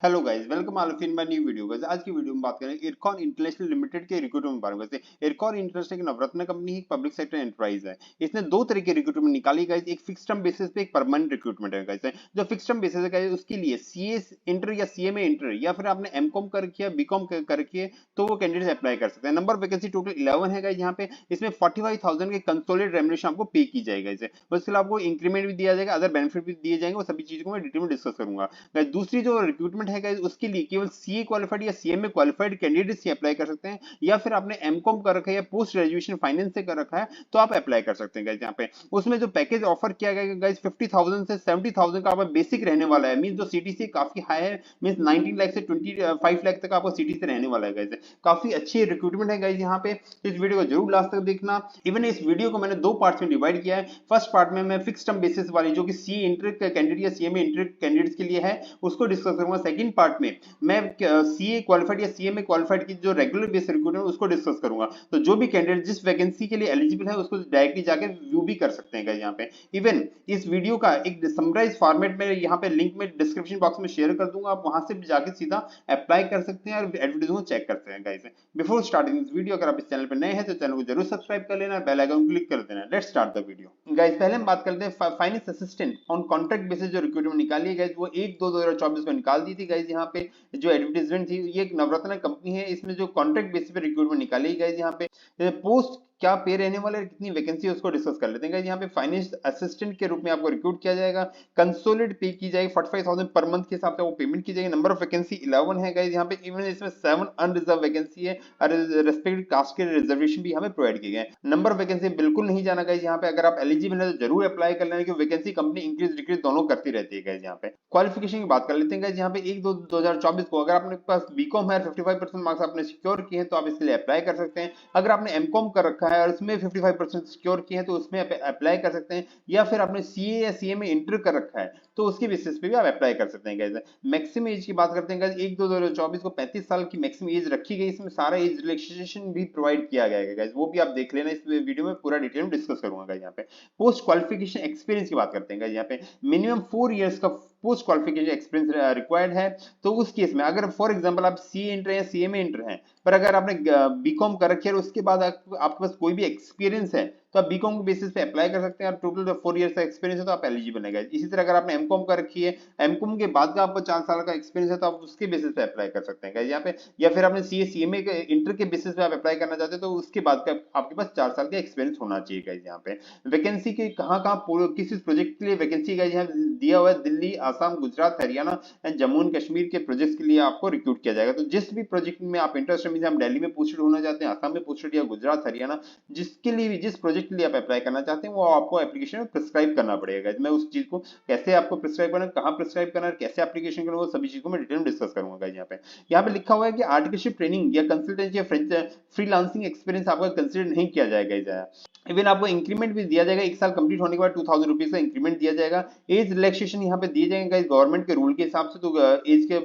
Hello guys, welcome all of in my new video guys. आज की video में बात करेंगे इरकॉन इंटरनेशनल लिमिटेड के रिक्रूटमेंट के बारे में। वैसे इरकॉन इंटरनेशनल एक नवरत्न कंपनी है, पब्लिक सेक्टर एंटरप्राइज है। इसने दो तरह के रिक्रूटमेंट निकाली गाइस, एक फिक्स टर्म बेसिस पे, एक परमानेंट रिक्रूटमेंट है गाइस। जो फिक्स टर्म बेसिस है गाइस, उसके लिए सीए इंटर या सीएमए इंटर या फिर आपने एमकॉम कर किया, बीकॉम कर किए तो वो कैंडिडेट अप्लाई कर सकते हैं। नंबर ऑफ वैकेंसी टोटल 11 है गाइस। यहाँ पे इसमें 45,000 के कंसोलिडेट रेम्युनरेशन आपको पे की जाएगी गाइस। उसके अलावा आपको इंक्रीमेंट भी दिया जाएगा, अदर बेनिफिट भी दिए जाएंगे। वो सभी चीजों को मैं डिटेल में डिस्कस करूंगा। दूसरी जो रिक्रूटमेंट है गाइस, उसके लिए केवल सीए क्वालिफाइड या सीएमए क्वालिफाइड कैंडिडेट्स ही अप्लाई कर सकते हैं, या फिर आपने एमकॉम कर रखा है या पोस्ट ग्रेजुएशन फाइनेंस से कर रखा है तो आप अप्लाई कर सकते हैं गाइस। यहाँ पे उसमें जो पैकेज ऑफर किया गया गाइस 50,000 से 70,000 का आपका बेसिक रहने वाला है। मींस जो सीटीसी काफी हाई है, मींस 19 लाख से 25 लाख तक आपको सीटीसी रहने वाला है गाइस। काफी अच्छी रिक्रूटमेंट है गाइस यहाँ पे। इस वीडियो को जरूर लास्ट तक देखना। इवन इस वीडियो को मैंने दो पार्ट्स में डिवाइड किया है। फर्स्ट पार्ट में मैं फिक्स टर्म बेसिस वाली जो कि सी इंटर कैंडिडेट या सीएमए इंटर कैंडिडेट्स के लिए है उसको डिस्कस करूंगा। सेकंड पार्ट में मैं सीए क्वालिफाइड या सीएमए क्वालिफाइड की जो रेगुलर बेस रिक्रूटमेंट उसको डिस्कस करूंगा। तो जो भी कैंडिडेट जिस वैकेंसी के लिए एलिजिबल है उसको डायरेक्टली जाके व्यू भी कर सकते हैं गाइस यहाँ पे। इवन इस वीडियो का एक समराइज फॉर्मेट में यहाँ पे लिंक में डिस्क्रिप्शन बॉक्स में शेयर कर दूंगा, आप वहां से भी जाके सीधा अप्लाई कर सकते हैं और एडवर्टाइजमेंट को चेक कर सकते हैं guys. Before starting this video, अगर आप इस चैनल पर नए हैं तो चैनल को जरूर सब्सक्राइब कर लेना, बेल आइकन क्लिक कर देना। Let's start the video guys. पहले हम बात करते हैं finance assistant on contract basis जो रिक्रूटमेंट निकाली है गाइस, वो 1/2/2024 को निकाल दी थी गाइस। यहाँ पे जो एडवर्टाइजमेंट थी, ये एक नवरत्न कंपनी है, इसमें जो कॉन्ट्रैक्ट बेसिस पे रिक्रूटमेंट निकाली गई यहाँ पे पोस्ट क्या पे रहने वाला है, कितनी वैकेंसी है उसको डिस्कस कर लेते हैं। यहाँ पे फाइनेंस असिस्टेंट के रूप में आपको रिक्रूट किया जाएगा। कंसोलिडेट पे की जाएगी 45,000 पर मंथ के हिसाब से वो पेमेंट की जाएगी। नंबर ऑफ वैकेंसी 11 है गाइस यहाँ पे। इवन इसमें 7 अनरिजर्व वैकेंसी है और रेस्पेक्टिव कास्ट के रिजर्वेशन भी हमें प्रोवाइड किए गए। नंबर ऑफ वैकेंसी बिल्कुल नहीं जाना गाइस यहाँ पे। अगर आप एलिजिबल है तो जरूर अप्लाई कर लेना, क्योंकि वैकेंसी कंपनी इंक्रीज डिक्रीज दोनों करती रहती है गाइस। यहाँ पे क्वालिफिकेशन की बात कर लेते हैं गाइस। यहाँ पे 1/2/2024 को अगर आपने पास बीकॉम है, 55% मार्क्स आपने सिक्योर किए हैं तो आप इसके लिए अप्लाई कर सकते हैं। अगर आपने एमकॉम कर रखा है और उसमें 55% सिक्योर किए हैं तो उसमें अप्लाई कर सकते हैं। या फिर आपने सीए या सीए में इंटर कर रखा है तो उसके बेसिस पे भी आप अप्लाई कर सकते हैं गाइस। मैक्सिमम एज की बात करते हैं गाइस, 1/2/2024 को 35 साल की मैक्सिमम एज रखी गई। इसमें सारा एज रिलैक्सेशन भी प्रोवाइड किया गया है गाइस, वो भी आप देख लेना। इस वीडियो में पूरा डिटेल में डिस्कस करूंगा गाइस। यहाँ पे पोस्ट क्वालिफिकेशन एक्सपीरियंस की बात करते हैं गाइस। यहाँ पे मिनिमम 4 इयर्स का पोस्ट क्वालिफिकेशन एक्सपीरियंस रिक्वायर्ड है। तो उस केस में अगर फॉर एग्जांपल आप सीए इंटर या सीएमए इंटर हैं, पर अगर आपने बीकॉम कर रखी है और उसके बाद आपके पास कोई भी एक्सपीरियंस है तो आप बीकॉम के बेसिस पे अप्लाई कर सकते हैं। और टोटल 4 इयर्स का एक्सपीरियंस है तो आप एलिजिबल है गाइस। इसी तरह अगर आपने एमकॉम कर रखी है, एमकॉम के बाद का आपको 4 साल का एक्सपीरियंस है तो आप उसके बेसिस पे अप्लाई कर सकते हैं गाइस यहाँ पे। या फिर आपने सीए सीएमए के इंटर के बेसिस पे आप अप्लाई करना चाहते हैं तो उसके बाद का आपके पास 4 साल का एक्सपीरियंस होना चाहिए गाइस। यहाँ पे वैकेंसी के कहाँ किस प्रोजेक्ट के लिए वैकेंसी गाइस यहाँ दिया हुआ है, दिल्ली, आसाम, गुजरात, हरियाणा एंड जम्मू एंड कश्मीर के प्रोजेक्ट के लिए आपको रिक्रूट किया जाएगा। तो जिस भी प्रोजेक्ट में आप इंटरेस्टेड हैं, हम दिल्ली में पोस्टेड होना चाहते हैं, आसाम में पोस्टेड या गुजरात, हरियाणा, जिसके लिए भी जिस प्रोजेक्ट के लिए आप अप्लाई करना चाहते हैं वो आपको एप्लीकेशन में प्रिस्क्राइब करना पड़ेगा। मैं उस चीज को कैसे आपको प्रिस्क्राइब करना, कहाँ प्रिस्क्राइब करना, कैसे एप्लीकेशन करना, वो सभी चीज को मैं डिटेल में डिस्कस करूंगा यहाँ पे लिखा हुआ है कि आर्टिकलशिप ट्रेनिंग या कंसल्टेंसी या फ्रीलांसिंग एक्सपीरियंस आपका कंसिडर नहीं किया जाएगा। इवन आपको इंक्रीमेंट भी दिया जाएगा, 1 साल कंप्लीट होने के बाद 2,000 रुपीज का इंक्रीमेंट दिया जाएगा। एज रिलैक्सेशन यहाँ पे दिए जाएंगे गवर्नमेंट के रूल के हिसाब से। तो एज के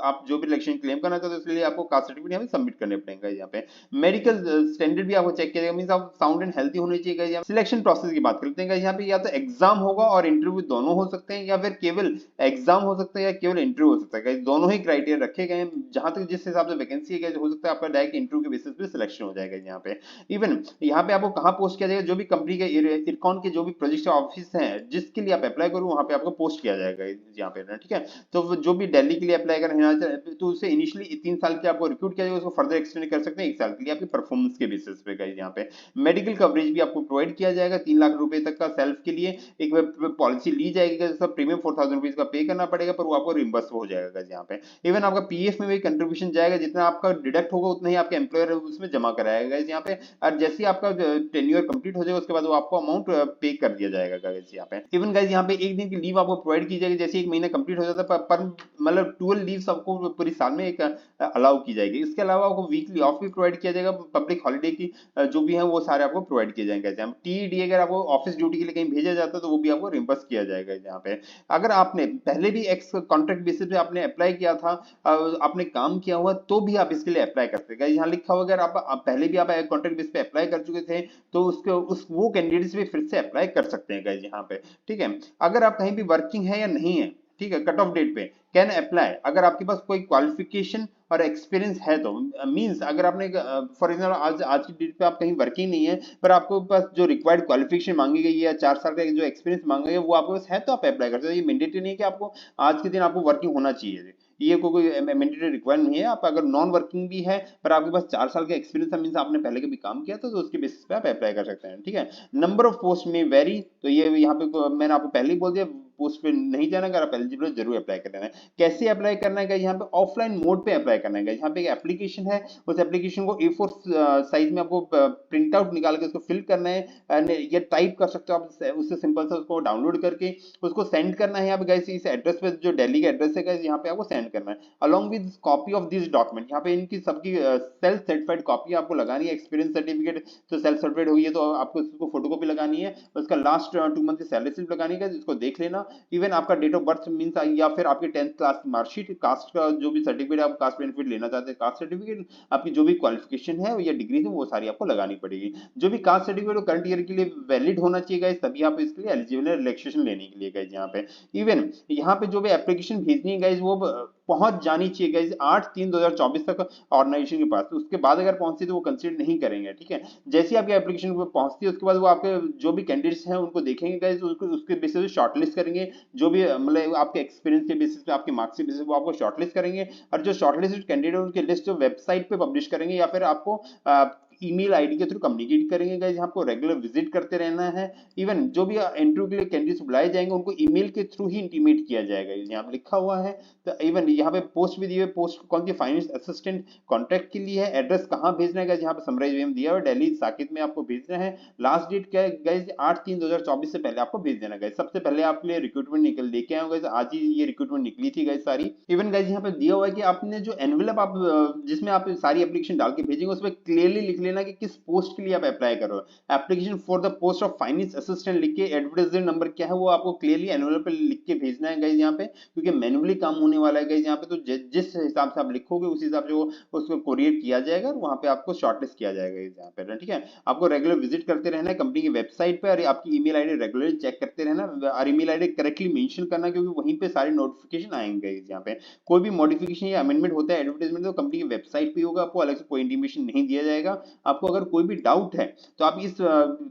आप जो भी रिलैक्सेशन क्लेम करना चाहते हो उसके लिए आपको कास्ट सर्टिफिकेट यहाँ पे सबमिट करने पड़ेंगे। यहाँ पे मेडिकल स्टैंडर्ड भी आपको चेक किया जाएगा, मींस आप साउंड एंड हेल्थी होने चाहिए। सिलेक्शन प्रोसेस की बात करते हैं यहाँ पे, या तो एग्जाम होगा और इंटरव्यू दोनों हो सकते हैं, या फिर केवल एग्जाम हो सकता है या केवल इंटरव्यू हो सकता है। दोनों ही क्राइटेरिया रखे गए हैं। जहां तक जिस हिसाब से वैकेंसी है हो सकता है आपका डायरेक्ट इंटरव्यू के बेसिस पे सिलेक्शन हो जाएगा यहाँ पे। इवन यहाँ पे आपको कहाँ पोस्ट किया जाएगा, जो भी कंपनी के इरकॉन के जो भी प्रोजेक्ट ऑफिस हैं जिसके लिए आप अप्लाई करो वहां पे आपको पोस्ट किया जाएगा यहाँ पे, ठीक है। तो जो भी दिल्ली के लिए अप्लाई करना चाहते तो उसे इनिशियली 3 साल के आपको रिक्रूट किया जाएगा, उसको फर्दर एक्सटेंड कर सकते हैं 1 साल के लिए आपकी परफॉर्मेंस के बेसिस पे गाइस। यहाँ पे मेडिकल कवरेज भी आपको प्रोवाइड किया जाएगा 3 लाख रुपए तक का सेल्फ के लिए। एक पॉलिसी ली जाएगी, सब प्रीमियम 4,000 रुपीज का पे करना पड़ेगा पर वो आपको रिम्बर्स हो जाएगा यहाँ पे। इवन आपका पीएफ में भी कंट्रीब्यूशन जाएगा, जितना आपका डिडक्ट होगा उतना ही आपके एम्प्लॉयर उसमें जमा कराएगा यहाँ पे। और जैसे ही आपका टेन्योर कंप्लीट हो जाएगा उसके बाद वो आपको अमाउंट पे कर दिया जाएगा गाइस यहाँ पे। इवन गाइस यहाँ पे 1 दिन की लीव आपको प्रोवाइड की जाएगी, जैसे 1 महीना कंप्लीट हो जाता है पर मतलब 12 लीव्स आपको पूरी साल में एक अलाउ की जाएगी। इसके अलावा आपको वीकली ऑफ भी प्रोवाइड किया जाएगा, पब्लिक हॉलिडे की जो भी है वो सारे आपको प्रोवाइड किए जाएंगे। टीडी अगर आपको ऑफिस ड्यूटी के लिए कहीं भेजा जाता है तो वो भी आपको रिम्बर्स किया जाएगा यहाँ पे। अगर आपने पहले भी एक्स कॉन्ट्रैक्ट बेसिस पे आपने अप्लाई किया था, आपने काम किया हुआ, तो भी आप इसके लिए अप्लाई कर सकते हैं। यहाँ लिखा हुआ अगर आप पहले भी आप कॉन्ट्रैक्ट बेसिस पे अप्लाई कर चुके थे तो उसके वो कैंडिडेट्स भी फिर से अप्लाई कर सकते हैं गाइस यहाँ पे, ठीक है। अगर आप कहीं भी वर्किंग है या नहीं है ठीक है, कट ऑफ डेट पे कैन अप्लाई अगर आपके पास कोई क्वालिफिकेशन और एक्सपीरियंस है तो मींस अगर आपने फॉर एग्जांपल आज आज की डेट पे आप कहीं वर्किंग नहीं है पर आपको पास जो रिक्वायर्ड क्वालिफिकेशन मांगी गई है या 4 साल का जो एक्सपीरियंस मांगा गया वो आपके पास है तो आप अप्लाई कर सकते हो। ये मैंडेटरी नहीं है कि आपको आज के दिन आपको वर्किंग होना चाहिए, ये कोई मैंडेटरी रिक्वायरमेंट नहीं है। आप अगर नॉन वर्किंग भी है पर आपके पास 4 साल का एक्सपीरियंस है मींस आपने पहले कभी काम किया तो उसके बेसिस पे आप अप्लाई कर सकते हैं, ठीक है। नंबर ऑफ पोस्ट में वेरी, तो ये यहाँ पे मैंने आपको पहले ही बोल दिया पोस्ट पे नहीं जाना, अगर आप एलिजिबल हो जरूर अप्लाई कर लेना है। कैसे अप्लाई करना है, यहाँ पे ऑफलाइन मोड पे अप्लाई करना है। यहाँ पे एक एप्लीकेशन है, उस एप्लीकेशन को A4 साइज में आपको प्रिंट आउट निकाल के उसको फिल करना है या टाइप कर सकते हो आप उससे सिंपल से उसको डाउनलोड करके उसको सेंड करना है। यहाँ पे गाइस इस एड्रेस पे जो दिल्ली का एड्रेस है गाइस यहाँ पे आपको सेंड करना है along with copy of this document. यहाँ पे इनकी सबकी सेल्फ सर्टिफाइड कॉपी आपको लगानी है। एक्सपीरियंस सर्टिफिकेट तो सेल्फ सर्टिफाइड होगी तो आपको उसको फोटोकॉपी लगानी है, उसका लास्ट 2 मंथ की सैलरी स्लिप लगानी है, इसको देख लेना। इवन आपका डेट ऑफ बर्थ मींस या फिर आपकी 10th क्लास की मार्कशीट, कास्ट का जो भी सर्टिफिकेट आप कास्ट बेनिफिट लेना चाहते हैं कास्ट सर्टिफिकेट, आपकी जो भी क्वालिफिकेशन है या डिग्री है वो सारी आपको लगानी पड़ेगी। जो भी कास्ट सर्टिफिकेट करंट ईयर के लिए वैलिड होना चाहिए गाइस, तभी आप इसके लिए एलिजिबल है रिलैक्सेशन लेने के लिए गाइस। यहाँ पे इवन यहाँ पे जो भी एप्लीकेशन भेजनी है गाइस वो पहुंच जानी चाहिए गाइस 8/3/2024 तक ऑर्गेनाइजेशन के पास। उसके बाद अगर पहुंचती तो वो कंसीडर नहीं करेंगे, ठीक है। जैसे ही आपकी एप्लीकेशन पे पहुंचती है उसके बाद वो आपके जो भी कैंडिडेट्स हैं उनको देखेंगे गाइस, उसके बेसिस पे शॉर्टलिस्ट करेंगे। जो भी मतलब आपके एक्सपीरियंस के बेसिस पे आपके मार्क्स के बेसिस पे वो आपको शॉर्टलिस्ट करेंगे और जो शॉर्टलिस्टेड कैंडिडेट उनकी लिस्ट जो वेबसाइट पे पब्लिश करेंगे या फिर आपको ईमेल आईडी के थ्रू कम्युनिकेट करेंगे गाइस। यहाँ आपको रेगुलर विजिट करते रहना है। इवन जो भी इंटरव्यू के लिए कैंडिडेट्स बुलाए जाएंगे उनको ईमेल के थ्रू ही इंटीमेट किया जाएगा, यहाँ पे लिखा हुआ है। तो इवन यहाँ पे पोस्ट भी दी हुई है, पोस्ट कौन सी फाइनेंस असिस्टेंट कॉन्ट्रैक्ट के लिए है। एड्रेस कहाँ भेजना है गाइस, यहाँ पे समराइज वे में दिया हुआ है, दिल्ली साकेत में आपको भेजना है। लास्ट डेट क्या है गाइस 8/3/2024 से पहले आपको भेज देना गाइस। सबसे पहले आपके लिए रिक्रूटमेंट निकल लेके आए गाइस, आज ही ये रिक्रूटमेंट निकली थी गाइस सारी। इवन गाइस यहाँ पे दिया हुआ है कि आपने जो एनवेलप आप जिसमें आप सारी एप्लीकेशन डाल के भेजेंगे उसमें क्लियरली लिख लेना कि किस पोस्ट के लिए आप अप्लाई करो। Application for the post of finance assistant लिख के एडवर्टाइजमेंट नंबर क्या है वो आपको क्लियरली एनवेलप पे लिख के भेजना है गाइस यहाँ पे, क्योंकि मैन्युअली काम होने वाला है गाइस यहाँ पे। तो जिस हिसाब से आप लिखोगे उस हिसाब से वो उसको कोरियर किया जाएगा और वहां पे आपको शॉर्टलिस्ट किया जाएगा यहाँ पे, ठीक है। आपको रेगुलर विजिट करते रहना है कंपनी की वेबसाइट पे और आपकी ईमेल आईडी रेगुलर चेक करते रहना और ईमेल आईडी करेक्टली मेंशन करना, क्योंकि वहीं पे सारे नोटिफिकेशन आएंगे यहाँ पे। कोई भी मॉडिफिकेशन या अमेंडमेंट होता है एडवर्टाइजमेंट तो कंपनी की वेबसाइट पे होगा, आपको अलग से कोई इंटीमेशन नहीं दिया जाएगा। आपको अगर कोई भी डाउट है तो आप इस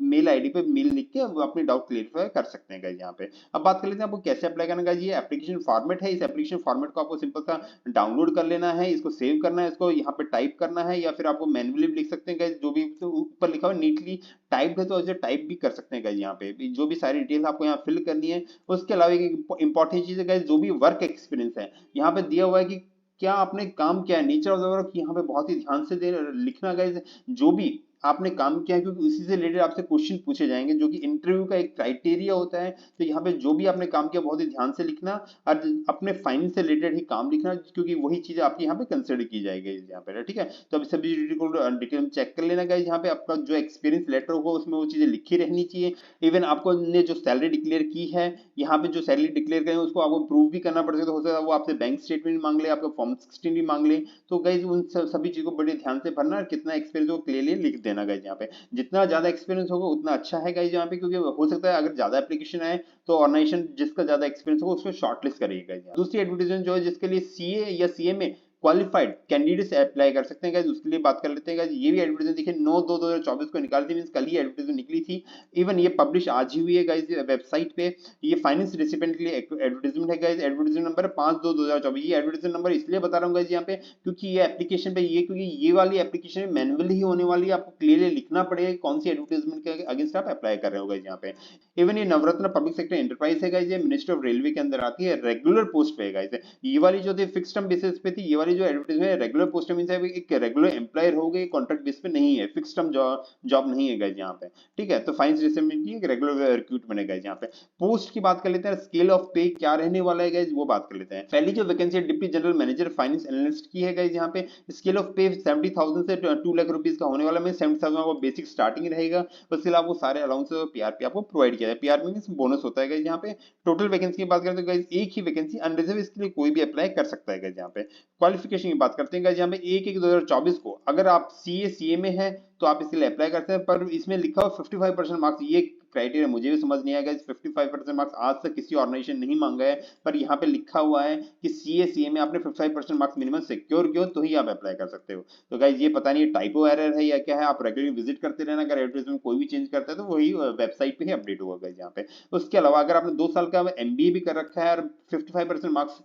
मेल आईडी पे मेल लिख के अपने डाउट क्लियर कर सकते हैं गाइस यहाँ पे। अब बात कर लेते हैं आपको कैसे अप्लाई करना है गाइस। ये एप्लीकेशन फॉर्मेट है, इस एप्लीकेशन फॉर्मेट को आपको सिंपल सा डाउनलोड कर लेना है, इसको सेव करना है, इसको यहाँ पे टाइप करना है या फिर आपको मैन्युअली लिख सकते हैं गाइस। जो भी तो ऊपर लिखा हुआ नीटली टाइप है तो ऐसे टाइप भी कर सकते हैं गाइस। यहाँ पे जो भी सारी डिटेल आपको यहाँ फिल करनी है। उसके अलावा एक इंपॉर्टेंट चीज है गाइस, जो भी वर्क एक्सपीरियंस है यहाँ पे दिया हुआ है कि क्या आपने काम किया है, नेचर ऑफ द वर्क यहाँ पे बहुत ही ध्यान से लिखना गाइस। जो भी आपने काम किया है क्योंकि उसी से रिलेटेड आपसे क्वेश्चन पूछे जाएंगे जो कि इंटरव्यू का एक क्राइटेरिया होता है। तो यहाँ पे जो भी आपने काम किया बहुत ही ध्यान से लिखना और अपने फाइनेंस से रिलेटेड ही काम लिखना, क्योंकि वही चीज आपकी यहाँ पे कंसिडर की जाएगी यहाँ पे, ठीक है। तो अभी सभी डिटेल में चेक कर लेना गाइस। यहाँ पे आपका जो एक्सपीरियंस लेटर होगा उसमें वो चीजें लिखी रहनी चाहिए। इवन आपको ने जो सैलरी डिक्लेयर की है यहाँ पे जो सैलरी डिक्लेयर करें उसको आपको प्रूव भी करना पड़ेगा। तो हो सकता है वो आपसे बैंक स्टेटमेंट मांग ले, आपका फॉर्म 16 भी मांग ले। तो गाइस उन सभी चीजों को बड़े ध्यान से भरना और कितना एक्सपीरियंस हो क्लियरली लिख देना गाइस यहाँ पे। जितना ज्यादा एक्सपीरियंस होगा उतना अच्छा है गाइस यहाँ पे, क्योंकि हो सकता है अगर ज्यादा एप्लीकेशन आए तो ऑर्गेनाइजेशन जिसका ज्यादा एक्सपीरियंस होगा उसको शॉर्टलिस्ट करेगी गाइस। दूसरी एडवर्टाइजमेंट जो है जिसके लिए सीए या सीए में क्वालिफाइड कैंडिडेट्स अप्लाई कर सकते हैं गाइस, उसके लिए बात कर लेते हैं गाइस। ये भी एडवर्टाइजमेंट देखिए 9/2/2024 को निकाली थी, मींस कल ही एडवर्टाइजमेंट निकली थी। इवन ये पब्लिश आज ही हुई है गाइस वेबसाइट पे। ये फाइनेंस रेसिपिएंट के लिए एडवर्टाइजमेंट है गाइस। Advertisement number 5/2/2024। ये एडवर्टाइजमेंट नंबर इसलिए बता रहा हूँ गाइस यहाँ पे क्योंकि ये एप्लीकेशन पे क्योंकि ये वाली एप्लीकेशन मैनुअली ही होने वाली है। आपको क्लियरली लिखना पड़ेगा कौन सी एडवर्टाइजमेंट के अगेंस्ट आप अप्लाई कर रहे हो गाइस यहाँ पे। इवन ये नवरत्न पब्लिक सेक्टर एंटरप्राइज है गाइस, ये मिनिस्ट्री ऑफ रेलवे के अंदर आती है, रेगुलर पोस्ट पे है गाइस। ये वाली जो थी फिक्स टर्म बेसिस पे थी, ये वाली जो एडवर्टाइजमेंट है रेगुलर पोस्ट मींस है एक रेगुलर एम्प्लॉयर हो गए, कॉन्ट्रैक्ट बेस पे नहीं है, फिक्स टर्म जॉब नहीं है गाइस यहाँ पे, ठीक है। तो फाइनेंस रिसेंटमेंट की एक रेगुलर रिक्रूटमेंट है गाइस यहाँ पे। पोस्ट की बात कर लेते हैं, स्केल ऑफ पे क्या रहने वाला है गाइस वो बात कर लेते हैं। पहली जो वैकेंसी है deputy general manager finance analyst की है गाइस यहाँ पे। स्केल ऑफ पे 70,000 से 2 लाख रुपीस का होने वाला है। 70,000 का बेसिक स्टार्टिंग रहेगा, उसके अलावा वो सारे अलाउंस पीआरपी आपको प्रोवाइड किया है। पीआरपी मींस बोनस होता है गाइस यहाँ पे। टोटल वैकेंसी की बात करें तो गाइस एक ही वैकेंसी अनरिजर्व, इसके लिए कोई भी अप्लाई कर सकता है गाइस यहाँ पे। क्वालिफिकेशन की बात करते हैं गाइस यहाँ पे 1/1/2024 को अगर आप सीए में है तो आप इसके लिए अप्लाई करते हैं, पर इसमें लिखा हुआ 55% मार्क्स, ये क्राइटेरिया मुझे भी समझ नहीं आएगा। 55% मार्क्स आज तक किसी ऑर्गेनाइजेशन नहीं मांगा है, पर यहाँ पे लिखा हुआ है कि CA में आपने 55% मार्क्स मिनिमम सिक्योर किया तो ही आप अप्लाई कर सकते हो। तो गाइज ये पता नहीं टाइपो एरर है या क्या है, आप रेगुलरली विजिट करते रहना, अगर एडवर्टाइजमेंट कोई भी चेंज करता है तो वही वेबसाइट पे ही अपडेट होगा गाइज यहाँ पे। उसके अलावा अगर आपने 2 साल का MBA भी कर रखा है और 55% मार्क्स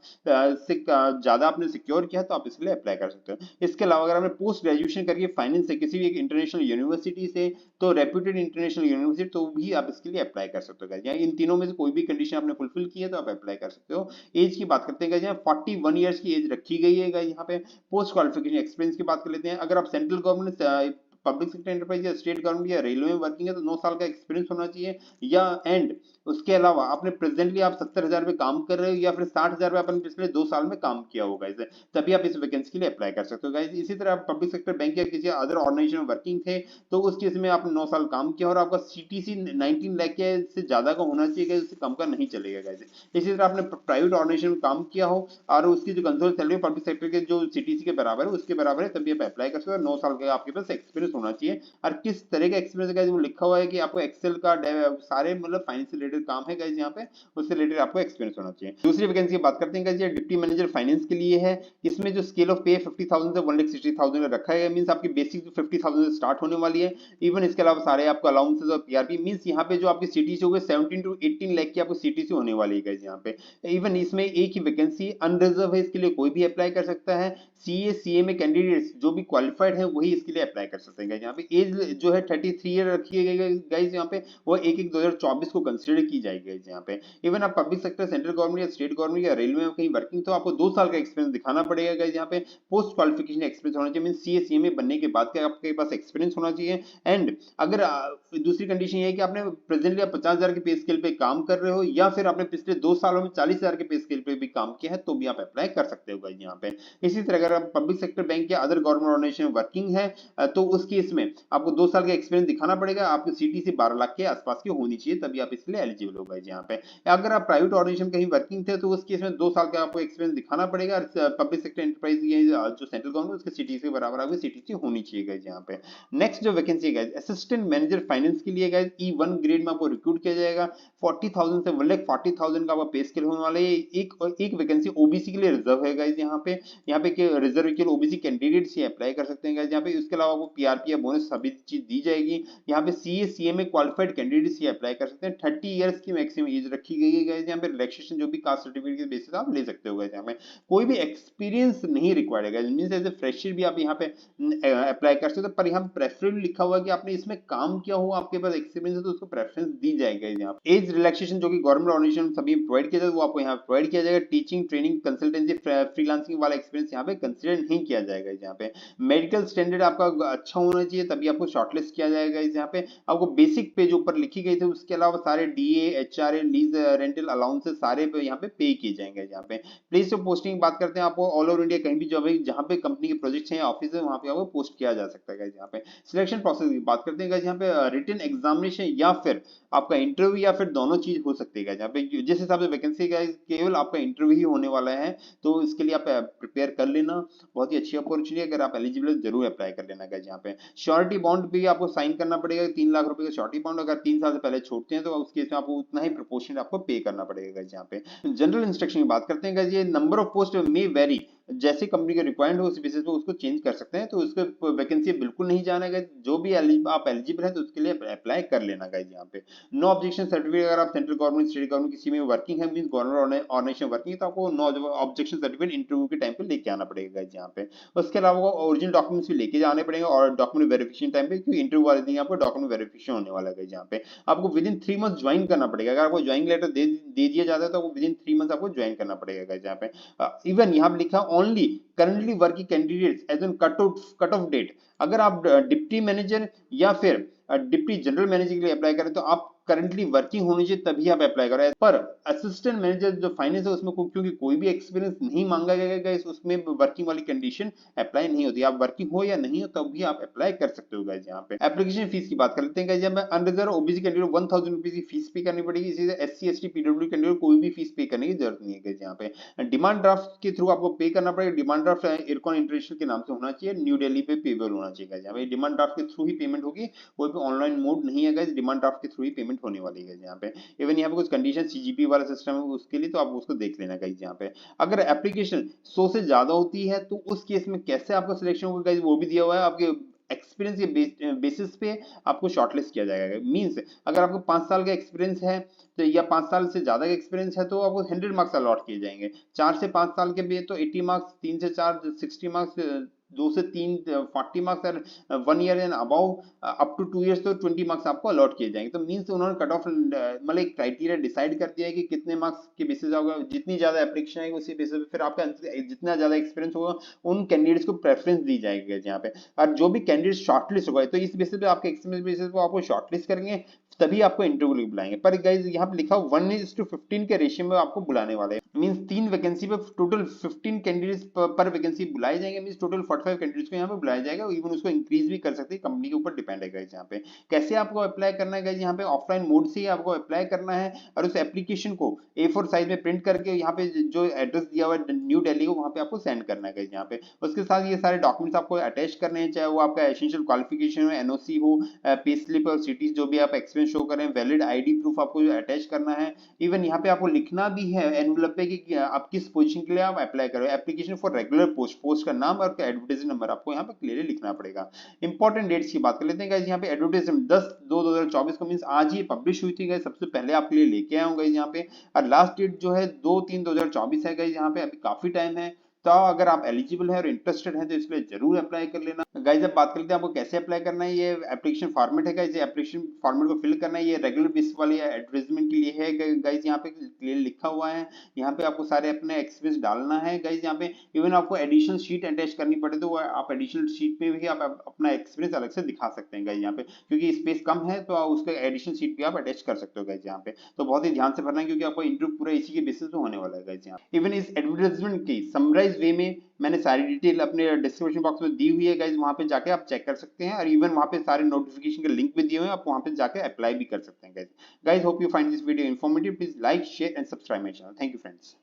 से ज्यादा आपने सिक्योर किया तो आप इसके लिए अप्लाई कर सकते हो। इसके अलावा अगर आपने पोस्ट ग्रेजुएशन करके फाइनेंस से किसी भी एक इंटरनेशनल यूनिवर्सिटी से, तो रेप्यूटेड इंटरनेशनल यूनिवर्सिटी, तो भी आप इसके लिए अप्लाई कर सकते हो गाइज। इन तीनों में से कोई भी कंडीशन आपने फुलफिल की है तो आप अप्लाई कर सकते हो। एज की बात करते हैं गाइज, यहाँ 41 ईयर्स की एज रखी गई है गाइज यहाँ पे। पोस्ट क्वालिफिकेशन एक्सपीरियंस की बात कर लेते हैं। अगर आप central government, public sector enterprise या स्टेट गवर्नमेंट या रेलवे में वर्किंग है तो 9 साल का एक्सपीरियंस होना चाहिए। या एंड उसके अलावा आपने प्रेजेंटली आप 70,000 पे काम कर रहे हो या फिर 60,000 पे आपने पिछले 2 साल में काम किया होगा इसे, तभी आप इस वैकेंसी के लिए अप्लाई कर सकते हो गाइस। इसी तरह आप पब्लिक सेक्टर बैंक या किसी अदर ऑर्गेनाइजेशन में वर्किंग थे तो उस केस में आपने 9 साल काम किया और आपका CTC 19 लाख के से ज्यादा का होना चाहिए, उससे कम का नहीं चलेगा गाइस। इसी तरह आपने प्राइवेट ऑर्गेनाइजेशन में काम किया हो और उसकी जो कंसोल सैलरी पब्लिक सेक्टर के जो CTC के बराबर है उसके बराबर है, तभी आप अप्लाई कर सकते हो। 9 साल का आपके पास एक्सपीरियंस होना चाहिए। और किस तरह का एक्सपीरियंस है वो लिखा हुआ है कि आपको एक्सेल का सारे मतलब फाइनेंस से रिलेटेड काम है गाइस यहाँ पे, उससे रिलेटेड आपको एक्सपीरियंस होना चाहिए। दूसरी वैकेंसी की बात करते हैं गाइस, ये डिप्टी मैनेजर फाइनेंस के लिए है। इसमें जो स्केल ऑफ पे 50,000 से 1,60,000 रखा है, मींस आपकी बेसिक 50,000 से स्टार्ट होने वाली है। इवन इसके अलावा सारे आपको अलाउंसेस और PRP, मींस यहाँ पे जो आपकी CTC होगी 17 to 18 लाख की आपको CTC होने वाली है गाइस यहाँ पे। इवन इसमें एक ही वैकेंसी अनरिजर्व है, इसके लिए कोई भी अप्लाई कर सकता है। CA में कैंडिडेट्स जो भी क्वालिफाइड है वही इसके लिए अप्लाई कर सकते हैं। यहाँ पे एज जो है 33 ईयर रखी गई गाइस यहाँ पे, वो 1/1/2024 को कंसीडर की जाएगी यहाँ पे। इवन आप पब्लिक सेक्टर, सेंट्रल गवर्नमेंट या स्टेट गवर्नमेंट या रेलवे में कहीं वर्किंग तो आपको 2 साल का एक्सपीरियंस दिखाना पड़ेगा गाइस यहाँ पे। पोस्ट क्वालिफिकेशन एक्सपीरियंस होना चाहिए, मींस CA में बनने के बाद का आपके पास एक्सपीरियंस होना चाहिए। एंड अगर दूसरी कंडीशन ये है कि आपने प्रेजेंटली 50,000 के पे स्केल पे काम कर रहे हो या फिर आपने पिछले 2 सालों में 40,000 के पे स्केल पे भी काम किया है तो भी आप अप्लाई कर सकते हो गाइस यहाँ पे। इसी तरह अगर आप पब्लिक सेक्टर बैंक या अदर गवर्नमेंट ऑर्गेनाइजेशन में वर्किंग है तो उस केस में आपको 2 साल का एक्सपीरियंस दिखाना पड़ेगा। आपकी CTC 12 लाख के आसपास की होनी चाहिए, तभी आप इसके लिए एलिजिबल हो गाइस यहाँ पे। अगर आप प्राइवेट ऑर्गेनाइजेशन कहीं वर्किंग थे तो उस केस में 2 साल का आपको एक्सपीरियंस दिखाना पड़ेगा। पब्लिक सेक्टर एंटरप्राइज जो सेंट्रल गवर्नमेंट उसके CTC के बराबर आपकी CTC होनी चाहिए गाइस यहाँ पे। नेक्स्ट जो वैकेंसी है गाइस, असिस्टेंट मैनेजर फाइनेंस के लिए गाइस E1 ग्रेड में आपको रिक्रूट किया जाएगा। 40,000 से 1,40,000 का आपका पे स्केल होने वाला है। एक वैकेंसी OBC के लिए रिजर्व है गाइस यहाँ पे। यहाँ पे रिजर्व के लिए OBC कैंडिडेट्स ही अप्लाई कर सकते हैं गाइस यहाँ पे। इसके अलावा आपको PRP या बोनस सभी चीज दी जाएगी। यहाँ पे CA में क्वालिफाइड कैंडिडेट्स ही अप्लाई कर सकते हैं। 30 इयर्स की मैक्सिमम एज रखी गई है गाइस यहाँ पे। रिलैक्सेशन जो भी कास्ट सर्टिफिकेट के बेसिस आप ले सकते हो गाइस यहाँ पे। कोई भी एक्सपीरियंस नहीं रिक्वायर्ड है guys, means as a fresher भी आप यहाँ पे अप्लाई कर सकते हो। पर यहाँ प्रेफरेबली लिखा हुआ है कि आपने इसमें काम किया हो, आपके पास एक्सपीरियंस है तो उसको प्रेफरेंस दी जाएगी यहाँ पे। एज रिलैक्सेशन जो कि गवर्नमेंट ऑर्गेनाइजेशन सभी प्रोवाइड किया जाएगा वो आपको यहाँ प्रोवाइड किया जाएगा। टीचिंग, ट्रेनिंग, कंसल्टेंसी, फ्रीलांसिंग वाला एक्सपीरियंस यहाँ पे कंसीडर नहीं किया जाएगा यहाँ पे। मेडिकल स्टैंडर्ड आपका अच्छा होना चाहिए तभी आपको शॉर्टलिस्ट किया जाएगा यहाँ पे। आपको बेसिक पे जो ऊपर लिखी गई थी उसके अलावा सारे DA, HRA, lease, rental allowances सारे पे यहाँ पे किए जाएंगे यहाँ पे। प्लेस ऑफ पोस्टिंग बात करते हैं, आपको ऑल ओवर इंडिया कहीं भी जॉब है जहाँ पे कंपनी के प्रोजेक्ट्स हैं या ऑफिस है वहाँ पे आपको पोस्ट किया जा सकता है यहाँ पे। सिलेक्शन प्रोसेस की बात करते हैं यहाँ पे, रिटन एग्जामिनेशन या फिर आपका इंटरव्यू या फिर दोनों चीज हो सकती है यहाँ पे। जिस हिसाब से वैकेंसी का केवल आपका इंटरव्यू ही होने वाला है तो इसके लिए आप प्रिपेयर कर लेना। बहुत ही अच्छी अपॉर्चुनिटी, अगर आप एलिजिबल जरूर अप्लाई कर लेना गाइस यहाँ पे। श्योरिटी बॉन्ड भी आपको साइन करना पड़ेगा, 3 लाख रुपए का श्योरिटी बॉन्ड। अगर 3 साल से पहले छोड़ते हैं तो उस केस में आपको उतना ही प्रोपोर्शन आपको पे करना पड़ेगा गाइस यहाँ पे। जनरल इंस्ट्रक्शन की बात करते हैं गाइस, ये नंबर ऑफ पोस्ट में वेरी, जैसे कंपनी का रिक्वायर्ड हो उस बेसिस पे उसको चेंज कर सकते हैं। तो उसको वैकेंसी बिल्कुल नहीं जाना है, जो भी आप एलिजिबल है तो उसके लिए अप्लाई कर लेना गाइस यहाँ पे। नो ऑब्जेक्शन सर्टिफिकेट, अगर आप सेंट्रल गवर्नमेंट, स्टेट गवर्नमेंट किसी में वर्किंग है, मींस गवर्नमेंट ऑर्गेनाइजेशन वर्किंग है तो आपको नो ऑब्जेक्शन सर्टिफिकेट इंटरव्यू के टाइम पे लेके आना पड़ेगा गाइस यहाँ पे। उसके अलावा ओरिजिनल डॉक्यूमेंट्स भी लेके जाने पड़ेंगे और डॉक्यूमेंट वेरिफिकेशन टाइम पे, क्योंकि इंटरव्यू वाले दिन आपको डॉक्यूमेंट वेरिफिकेशन होने वाला है यहाँ पे। आपको विद इन 3 मंथ ज्वाइन करना पड़ेगा। अगर आपको ज्वाइनिंग लेटर दे दिया जाता है तो विद इन 3 मंथ आपको ज्वाइन करना पड़ेगा यहाँ पे। इवन यहाँ लिखा only currently working candidates as an cut off date. अगर आप डिप्टी मैनेजर या फिर डिप्टी जनरल मैनेजर के लिए अप्लाई करें तो आप करंटली वर्किंग होनी चाहिए तभी आप अप्लाई करें। पर असिस्टेंट मैनेजर जो फाइनेंस है उसमें क्योंकि कोई भी एक्सपीरियंस नहीं मांगा गया है, उसमें वर्किंग वाली कंडीशन अप्लाई नहीं होती। आप वर्किंग हो या नहीं हो तब भी आप अप्लाई कर सकते हो गाइस यहाँ पे। एप्लीकेशन फीस की बात कर लेते हैं गाइस, जब अनरिजर्व ओबीसी कैंडिडेट 1000 रुपीज की फीस पे करनी पड़ेगी। इसी से SC ST PWD कैंडिडेट कोई भी फीस पे करने की जरूरत नहीं है गाइस यहाँ पे। डिमांड ड्राफ्ट के थ्रू आपको पे करना पड़ेगा। डिमांड ड्राफ्ट इरकॉन इंटरनेशनल के नाम से होना चाहिए, न्यू दिल्ली पे पेबल होना चाहिए गाइस यहाँ पे। डिमांड ड्राफ्ट के थ्रू ही पेमेंट होगी, कोई भी ऑनलाइन मोड नहीं है गाइस, डिमांड ड्राफ्ट के थ्रू ही पेमेंट पेमेंट होने वाली है यहाँ पे। इवन यहाँ पे कुछ कंडीशन सीजीपी वाला सिस्टम है उसके लिए, तो आप उसको देख लेना गाइस यहाँ पे। अगर एप्लीकेशन 100 से ज्यादा होती है तो उस केस में कैसे आपका सिलेक्शन होगा गाइस, वो भी दिया हुआ है। आपके एक्सपीरियंस के बेसिस पे आपको शॉर्टलिस्ट किया जाएगा। मींस अगर आपको 5 साल का एक्सपीरियंस है तो या 5 साल से ज्यादा का एक्सपीरियंस है तो आपको 100 मार्क्स अलॉट किए जाएंगे। 4 से 5 साल के भी तो 80 मार्क्स, 3 से 4 60 मार्क्स, 2 से 3 40 मार्क्स, और 1 year and above up to 2 years तो 20 मार्क्स आपको अलॉट किए जाएंगे। तो मींस उन्होंने कट ऑफ मतलब एक क्राइटेरिया डिसाइड कर दिया है कि कितने मार्क्स के बेसिस होगा। जितनी ज्यादा एप्लीकेशन आएगी उसी बेसिस पे फिर आपका जितना ज्यादा एक्सपीरियंस होगा उन कैंडिडेट्स को प्रेफरेंस दी जाएगी यहाँ पे। और जो भी कैंडिडेट शॉर्टलिस्ट होगा तो इस बेसिस पे आपके एक्सपीरियंस बेसिस पे आपको शॉर्टलिस्ट करेंगे, तभी आपको इंटरव्यू लिए बुलाएंगे। पर गाइस यहाँ पे लिखा 1:15 के रेशियो में आपको बुलाने वाले हैं। मींस 3 वैकेंसी पे टोटल 15 कैंडिडेट्स पर वैकेंसी बुलाए जाएंगे। मींस टोटल 45 कैंडिडेट्स को यहाँ पे बुलाया जाएगा। इवन उसको इंक्रीज भी कर सकते हैं, कंपनी के ऊपर डिपेंड है गाइस यहाँ पे। कैसे आपको अप्लाई करना है गाइस, यहाँ पे ऑफलाइन मोड से ही आपको अप्लाई करना है और उस एप्लीकेशन को A4 साइज में प्रिंट करके यहाँ पे जो एड्रेस दिया हुआ है न्यू दिल्ली को, वहाँ पे आपको सेंड करना है गाइस यहाँ पे। उसके साथ ये सारे डॉक्यूमेंट्स आपको अटैच करने हैं, चाहे वो आपका एसेंशियल क्वालिफिकेशन हो, एनओसी हो, पे स्लिप और सिटीज जो भी आप एक्सपीरियंस शो करें, वैलिड आईडी प्रूफ आपको अटैच करना है। इवन यहाँ पे आपको लिखना भी है एनवलप पे कि आप किस पोजीशन के लिए आप अप्लाई करो। Application for regular post, post का नाम और एडवर्टाइजिंग नंबर आपको यहाँ पे क्लियरली लिखना पड़ेगा। इंपॉर्टेंट डेट्स की बात कर लेते हैं गाइस। यहाँ पे एडवर्टाइजमेंट 10/2/2024 को मींस आज ये पब्लिश हुई थी गाइस, सबसे पहले आपके लिए लेके आया हूँ गाइस यहाँ पे। और लास्ट डेट जो है 2/3/2024 है गाइस यहाँ पे, अभी काफी टाइम है। तो अगर आप एलिजिबल है और इंटरेस्टेड हैं तो इसके लिए जरूर अप्लाई कर लेना गाइस। अब बात करते हैं आपको कैसे अप्लाई करना है। ये एप्लीकेशन फॉर्मेट है गाइस, ये एप्लीकेशन फॉर्मेट को फिल करना है। ये रेगुलर बेसिस वाली एडवर्टाइजमेंट के लिए है गाइस, यहाँ पे क्लियर लिखा हुआ है। यहाँ पे आपको सारे अपने एक्सपीरियंस डालना है गाइस यहाँ पे। इवन आपको एडिशनल शीट अटैच करनी पड़े तो आप एडिशनल शीट में भी आप अपना एक्सपीरियंस अलग से दिखा सकते हैं गाइस यहाँ पे, क्योंकि स्पेस कम है तो उसका एडिशनल शीट भी आप अटैच कर सकते हो गाइस यहाँ पे। तो बहुत ही ध्यान से भरना है क्योंकि आपका इंटरव्यू पूरा इसी के बेसिस पे होने वाला है गाइस यहाँ। इवन इस एडवर्टाइजमेंट की समराइज वे में मैंने सारी डिटेल अपने डिस्क्रिप्शन बॉक्स में दी हुई है गाइस, वहां पे जाके आप चेक कर सकते हैं। और इवन वहां पे सारे नोटिफिकेशन के लिंक भी दिए हुए हैं, आप वहां पे जाके अप्लाई भी कर सकते हैं guys. Guys hope you find this video informative. Please like, share and subscribe my channel. Thank you friends.